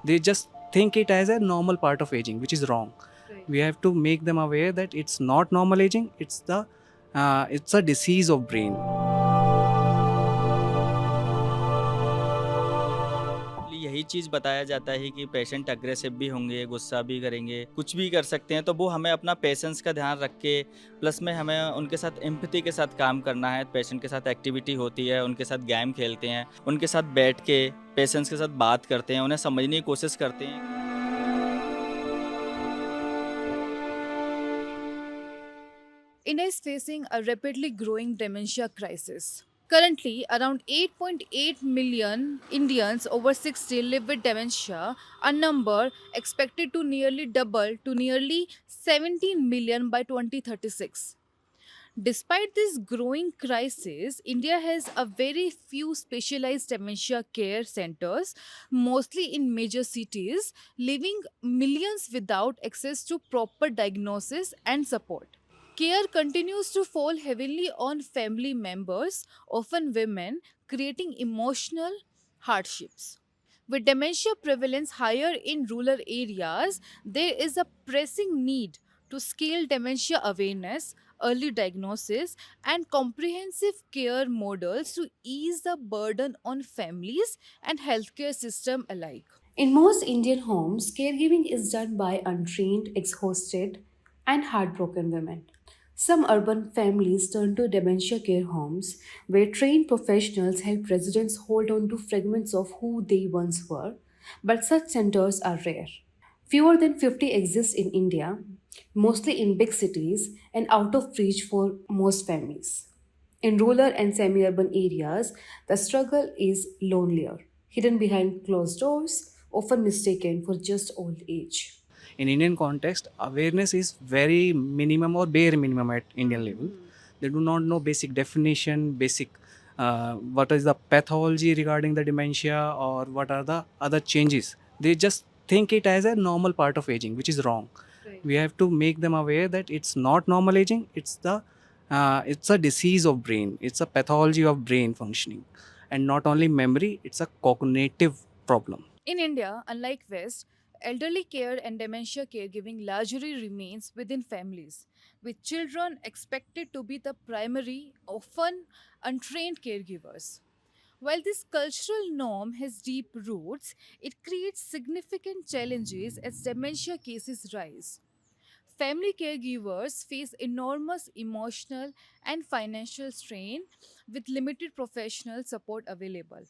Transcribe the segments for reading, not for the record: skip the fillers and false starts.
They just think it as a normal part of aging, which is wrong. Right. We have to make them aware that it's not normal aging. It's a disease of brain. यही चीज़ बताया जाता है कि patient aggressive भी होंगे, गुस्सा भी करेंगे, कुछ भी कर सकते हैं, तो वो हमें अपना पेशेंस का ध्यान रख के प्लस में हमें उनके साथ एम्पैथी के साथ काम करना है। पेशेंट के साथ एक्टिविटी होती है, उनके साथ गेम खेलते हैं, उनके साथ बैठ के पेशेंट्स के साथ बात करते हैं, उन्हें समझने की कोशिश करते हैं। India is facing a rapidly growing dementia crisis. Currently, around 8.8 million Indians over 60 live with dementia, a number expected to nearly double to nearly 17 million by 2036. Despite this growing crisis, India has a very few specialized dementia care centers, mostly in major cities, leaving millions without access to proper diagnosis and support. Care continues to fall heavily on family members, often women, creating emotional hardships. With dementia prevalence higher in rural areas, there is a pressing need to scale dementia awareness, early diagnosis, and comprehensive care models to ease the burden on families and healthcare system alike. In most Indian homes, caregiving is done by untrained, exhausted, and heartbroken women. Some urban families turn to dementia care homes where trained professionals help residents hold on to fragments of who they once were, but such centers are rare. Fewer than 50 exist in India, mostly in big cities and out of reach for most families. In rural and semi urban areas, the struggle is lonelier, hidden behind closed doors, often mistaken for just old age. In Indian context, awareness is very minimum or bare minimum at Indian level. They do not know basic definition, basic what is the pathology regarding the dementia or what are the other changes. They just think it as a normal part of aging, which is wrong. Right. We have to make them aware that it's not normal aging. It's a disease of brain. It's a pathology of brain functioning, and not only memory. It's a cognitive problem. In India, unlike West, elderly care and dementia caregiving largely remains within families, with children expected to be the primary, often untrained caregivers. While this cultural norm has deep roots, it creates significant challenges as dementia cases rise. Family caregivers face enormous emotional and financial strain with limited professional support available.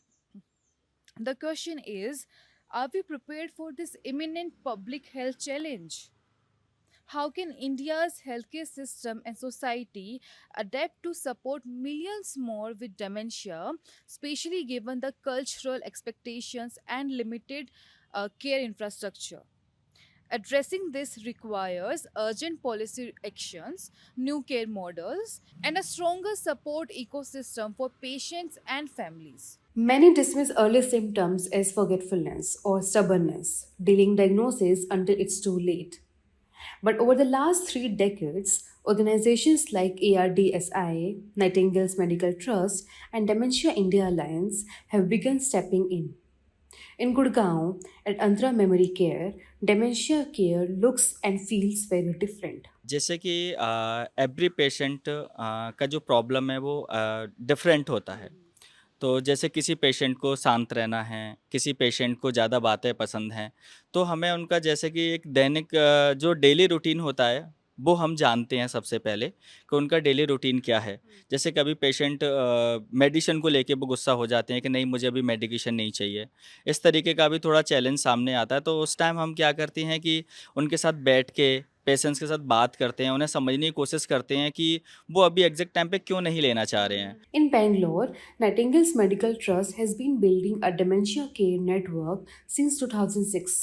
The question is, are we prepared for this imminent public health challenge? How can India's healthcare system and society adapt to support millions more with dementia, especially given the cultural expectations and limited care infrastructure? Addressing this requires urgent policy actions, new care models, and a stronger support ecosystem for patients and families. Many dismiss early symptoms as forgetfulness or stubbornness, delaying diagnosis until it's too late. But over the last 3 decades, organizations like ARDSI, Nightingale's Medical Trust, and Dementia India Alliance have begun stepping in. In Gurgaon, at Andhra Memory Care, dementia care looks and feels very different. जैसे कि every patient का जो problem है वो different होता है। तो जैसे किसी पेशेंट को शांत रहना है, किसी पेशेंट को ज़्यादा बातें पसंद हैं, तो हमें उनका जैसे कि एक दैनिक जो डेली रूटीन होता है, वो हम जानते हैं सबसे पहले कि उनका डेली रूटीन क्या है। जैसे कभी पेशेंट मेडिसिन को लेके वो गुस्सा हो जाते हैं कि नहीं मुझे अभी मेडिकेशन नहीं चाहिए। इस तरीके का भी थोड़ा चैलेंज सामने आता है, तो उस टाइम हम क्या करते हैं कि उनके साथ बैठ के पेशेंट्स के साथ बात करते हैं, उन्हें समझने की कोशिश करते हैं कि वो अभी एग्ज़ैक्ट टाइम पे क्यों नहीं लेना चाह रहे हैं। In Bangalore, Nightingale's Medical Trust has been building a dementia care network since 2006.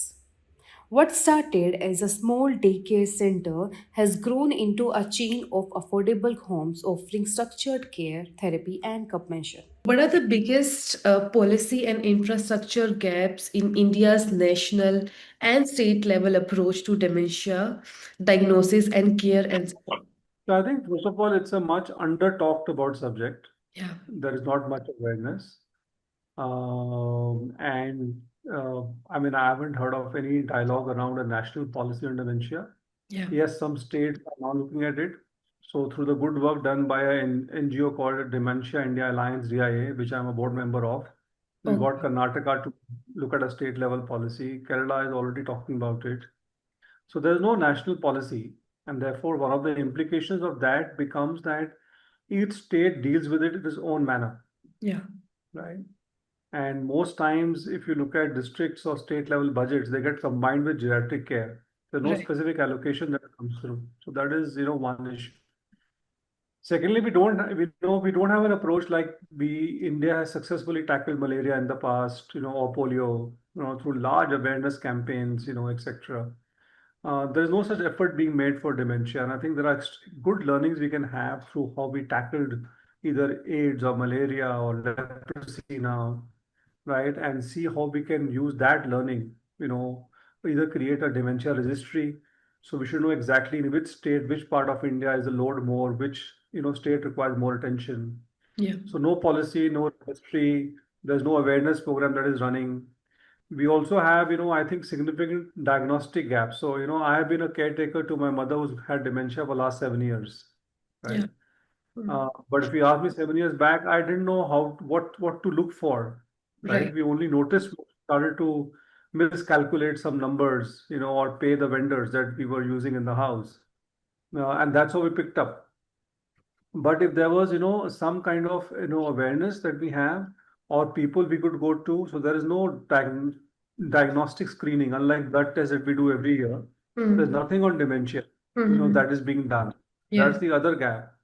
What started as a small daycare center has grown into a chain of affordable homes offering structured care, therapy, and compassion. What are the biggest policy and infrastructure gaps in India's national and state level approach to dementia diagnosis and care and support? So I think first of all, it's a much under talked about subject. Yeah. There is not much awareness. And I mean, I haven't heard of any dialogue around a national policy on dementia. Yeah. Yes, some states are now looking at it. So through the good work done by an NGO called Dementia India Alliance (DIA), which I'm a board member of, we got Okay. Karnataka to look at a state level policy. Kerala is already talking about it. So there's no national policy, and therefore one of the implications of that becomes that each state deals with it in its own manner, Yeah. right? And most times, if you look at districts or state level budgets, they get combined with geriatric care. There's no Right. specific allocation that comes through. So that is, one issue. Secondly, we don't have an approach like we India has successfully tackled malaria in the past, or polio, through large awareness campaigns, etc. There's no such effort being made for dementia, and I think there are good learnings we can have through how we tackled either AIDS or malaria or leprosy now, right? And see how we can use that learning, either create a dementia registry. So we should know exactly in which state, which part of India is a load more, which, state requires more attention. Yeah. So no policy, no registry, there's no awareness program that is running. We also have, I think significant diagnostic gaps. So, I have been a caretaker to my mother who's had dementia for the last 7 years, right? Yeah. Mm. But if you asked me 7 years back, I didn't know what to look for, right? Right. We only noticed we started to miscalculate some numbers, or pay the vendors that we were using in the house, and that's how we picked up. But if there was, some kind of, awareness that we have or people we could go to, so there is no diagnostic screening, unlike blood tests that we do every year. There's Mm. nothing on dementia, Mm. that is being done. Yeah. That's the other gap.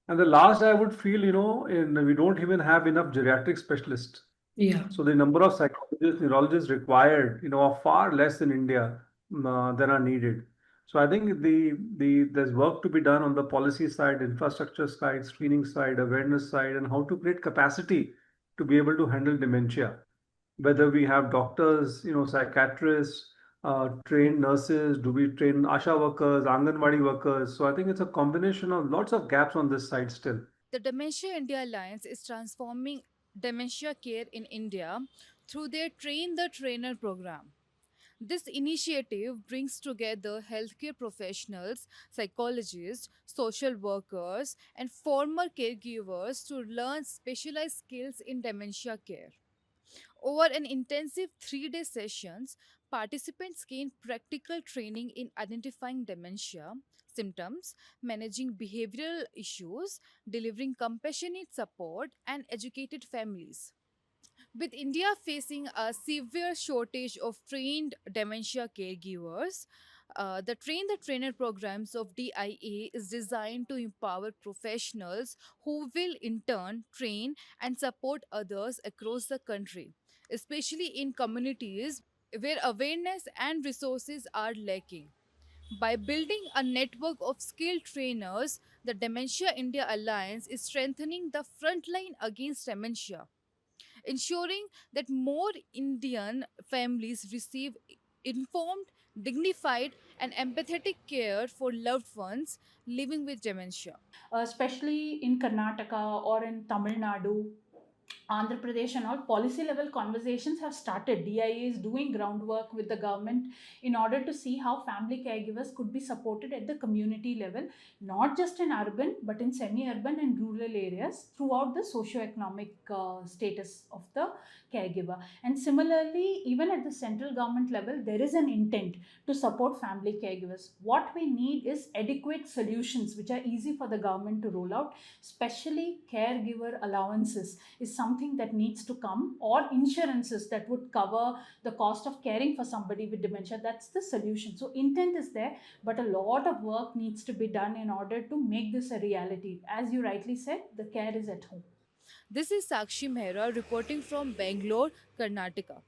And the last I would feel, we don't even have enough geriatric specialists. Yeah. So the number of psychologists, neurologists required, are far less in India than are needed. So I think there's work to be done on the policy side, infrastructure side, screening side, awareness side, and how to create capacity to be able to handle dementia. Whether we have doctors, psychiatrists, trained nurses, do we train ASHA workers, Anganwadi workers? So I think it's a combination of lots of gaps on this side still. The Dementia India Alliance is transforming dementia care in India through their Train the Trainer program. This initiative brings together healthcare professionals, psychologists, social workers, and former caregivers to learn specialized skills in dementia care. Over an intensive 3-day sessions, participants gain practical training in identifying dementia symptoms, managing behavioral issues, delivering compassionate support, and educated families. With India facing a severe shortage of trained dementia caregivers, the Train the Trainer programs of DIA is designed to empower professionals who will in turn train and support others across the country, especially in communities where awareness and resources are lacking. By building a network of skilled trainers, the Dementia India Alliance is strengthening the front line against dementia, ensuring that more Indian families receive informed, dignified, and empathetic care for loved ones living with dementia. especially in Karnataka or in Tamil Nadu, Andhra Pradesh, and all policy level conversations have started. DIA is doing groundwork with the government in order to see how family caregivers could be supported at the community level, not just in urban but in semi urban and rural areas throughout the socio-economic status of the caregiver. And similarly, even at the central government level, there is an intent to support family caregivers. What we need is adequate solutions which are easy for the government to roll out, especially caregiver allowances is something that needs to come, or insurances that would cover the cost of caring for somebody with dementia. That's the solution. So intent is there, but a lot of work needs to be done in order to make this a reality. As you rightly said, the care is at home. This is Sakshi Mehra reporting from Bangalore, Karnataka.